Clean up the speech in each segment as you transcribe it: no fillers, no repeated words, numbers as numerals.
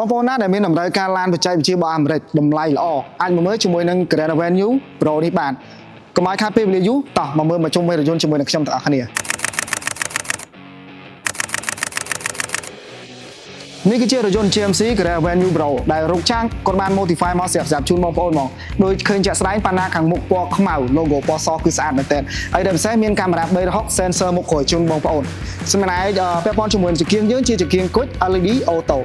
បងប្អូនណាដែលមានតម្រូវការឡានបច្ចេកវិទ្យារបស់អាមេរិកតម្លៃល្អអាចមកមើលជាមួយនឹង Grand Avenue Pro នេះបានកុំឲ្យខាតពេលវេលាយូរតោះមកមើលមកជុំវិញរថយន្តជាមួយនឹងខ្ញុំទាំងអស់គ្នានេះគឺជារថយន្ត GMC Grand Avenue Pro ដែលរកចាំងគាត់បាន modify មកស្រាប់ជូនបងប្អូនមកដូចឃើញជាក់ស្ដែងប៉ាណាខាងមុខពណ៌ខ្មៅ logo ពណ៌សគឺស្អាតមែនទែនហើយដែលពិសេសមានកាមេរ៉ា360 sensor មុខក្រោយជូនបងប្អូនសម្រាប់ពាក់ព័ន្ធជាមួយនឹងចង្កៀងយើងជាចង្កៀងគុជ LED auto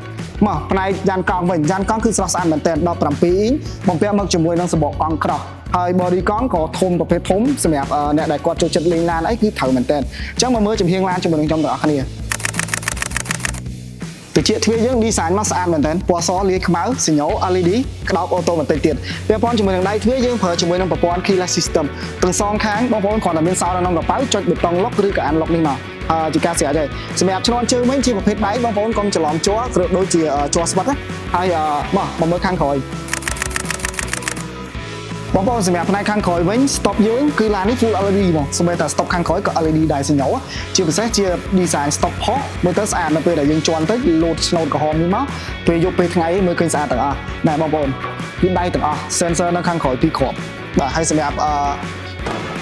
មកផ្នែកយ៉ានកង់វិញយ៉ានកង់គឺស្រស់ស្អាតមែនទែន17អ៊ីងបំពាក់មកជាមួយនឹងសំបកកង់ក្រោះហើយ body កង់ក៏ធំប្រភេទធំសម្រាប់អ្នកដែលគាត់ចូលចិត្តលេងឡានអីគឺត្រូវមែនទែនអញ្ចឹងមកមើលចំហៀងឡានជាមួយនឹងខ្ញុំទាំងអស់គ្នាទៅជាទ្វារយើង design មកស្អាតមែនទែនពណ៌សលាយខ្មៅសញ្ញោ LED ក្តោបអូតូបន្តិចទៀតពាក់ព័ន្ធជាមួយនឹងដៃទ្វារយើងប្រើជាមួយនឹងប្រព័ន្ធ keyless system ទាំងសងខាងបងប្អូនគ្រាន់តែមានសោនៅក្នុងកប៉ៅចុចប៊ូតុង lock ឬក៏ unlock នេះមកជាការស្រេចហើយសម្រាប់ឈ្នាន់ជើងវិញជាប្រភេទដៃបងប្អូនកុំច្រឡំជ័រគ្រឿងដូចជាជ័រស្វិតណាហើយមកមើលខាងក្រោយបងប្អូនសម្រាប់ផ្នែកខាងក្រោយវិញ stop យើងគឺឡាននេះ full LED មកសូម្បីតែ stop ខាងក្រោយក៏ LED ដែរសញ្ញោជាពិសេសជា design stop ផុសមើលទៅស្អាតនៅពេលដែលយើងជន់ទៅលោត snow ក្រហមនេះមកពេលយប់ពេលថ្ងៃមើលឃើញស្អាតទាំងអស់ណែបងប្អូនគឺដៃទាំងអស់ sensor នៅខាងក្រោយពីរគ្រាប់បាទហើយសម្រាប់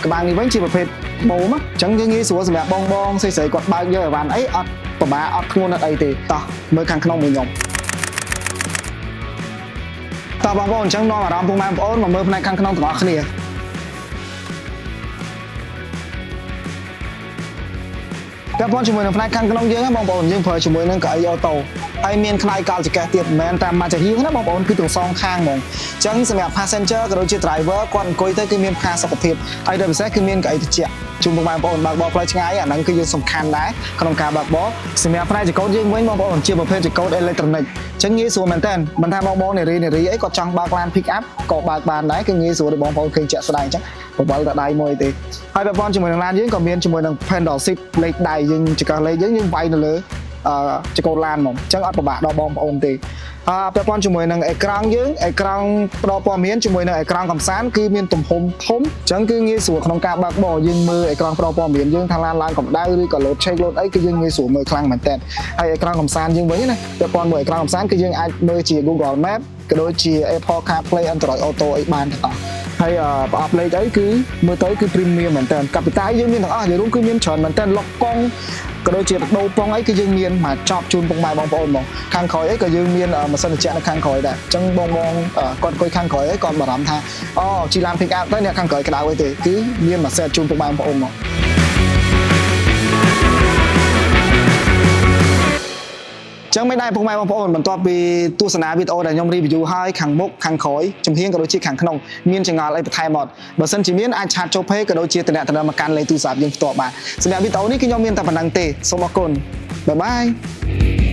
ក្បាលនេះវិញជាប្រភេទបូមអញ្ចឹងយើងងាយស្រួលសម្រាប់បងស្រីគាត់បើកយកអីវ៉ាន់អីអត់ពិបាកអត់ធ្ងន់អត់អីទេតោះមើលខាងក្នុងមួយខ្ញុំតើបងប្អូនអញ្ចឹងនាំអារម្មណ៍ពុកម៉ែបងប្អូនមកមើលផ្នែកខាងក្នុងទាំងអស់គ្នាពាក់ព័ន្ធជាមួយនឹងផ្នែកខាងក្នុងយើងបងប្អូនយើងប្រើជាមួយនឹងកៅអីអូតូហើយមានខ្នើយកោលចង្កេះទៀតមិនមែនតាមមកចាហៀងណាបងប្អូនគឺទាំងសងខាងហ្មងអញ្ចឹងសម្រាប់ passenger ក៏ដូចជា driver គាត់អង្គុយទៅគឺមានផាសុខភាពហើយដែលពិសេសគឺមានកៅអីត្រជាក់ជូនបងប្អូនបើកបរផ្លូវឆ្ងាយអាហ្នឹងគឺយើងសំខាន់ដែរក្នុងការបើកបរសម្រាប់ផ្នែកចង្កូតយើងវិញបងប្អូនជាប្រភេទចង្កូតអេឡិចត្រូនិកអញ្ចឹងងាយស្រួលមែនតើមិនថាបងនារីអីគាត់ចង់បើកឡាន pick up ក៏បើកបានដែរគឺងាយស្រួលដល់បងប្អូនឃើញជាក់ស្ដែងអញ្ចឹងបបិលតែដៃមួយទេហើយពាក់ព័ន្ធជាមួយនឹងឡានយើងក៏មានជាមួយនឹង pedal shift លេខដៃយើងចង្កឹះលេខយើងវាយនៅលើចង្កូតឡានហ្មងអញ្ចឹងអត់ពិបាកដល់បងប្អូនទេពាក់ព័ន្ធជាមួយនឹងអេក្រង់យើងអេក្រង់ផ្ដល់ព័ត៌មានជាមួយនឹងអេក្រង់កំសាន្តគឺមានទំហំធំអញ្ចឹងគឺងាយស្រួលក្នុងការបើកបរយើងមើលអេក្រង់ផ្ដល់ព័ត៌មានយើងថាឡានឡើងកម្ដៅឬក៏ load check load អីគឺយើងងាយស្រួលមើលខ្លាំងមែនតើហើយអេក្រង់កំសាន្តយើងវិញណាពាក់ព័ន្ធមួយអេក្រង់កំសាន្តគឺយើងអាចមើលជា Google Map ក៏ដូចជា Apple CarPlay Android Auto អីបានទាំងអស់ហើយប្រអប់លេខអីគឺមើលទៅគឺ premium មែនតើកាពីតាយើងមានទាំងអស់ជារួមគឺមានច្រើនមែនតើលុកកង់ក៏ដូចជាដូរប៉ុងអីគឺយើងមានមកចប់ជូនពុកម៉ែបងប្អូនមកខាងក្រោយអីក៏យើងមានម៉ាស៊ីនត្រជាក់នៅខាងក្រោយដែរអញ្ចឹងបងគាត់អង្គុយខាងក្រោយអីគាត់បារម្ភថាជីឡាន pick up ទៅអ្នកខាងក្រោយក្តៅអីទេគឺមានម៉ាស៊ីនជូនពុកម៉ែបងប្អូនមកចឹងមិនដែរពុកម៉ែបងប្អូនបន្ទាប់ពីទស្សនាវីដេអូដែលខ្ញុំ review ហើយខាងមុខខាងក្រោយចំហៀងក៏ដូចជាខាងក្នុងមានចង្អល់អីបន្ថែមមកបើសិនជាមានអាចឆាតចូល page ក៏ដូចជាតំណែងមកកាន់លេខទូរស័ព្ទយើងផ្ទាល់បានសម្រាប់វីដេអូនេះគឺខ្ញុំមានតែប៉ុណ្្នឹងទេសូមអរគុណបាយបាយ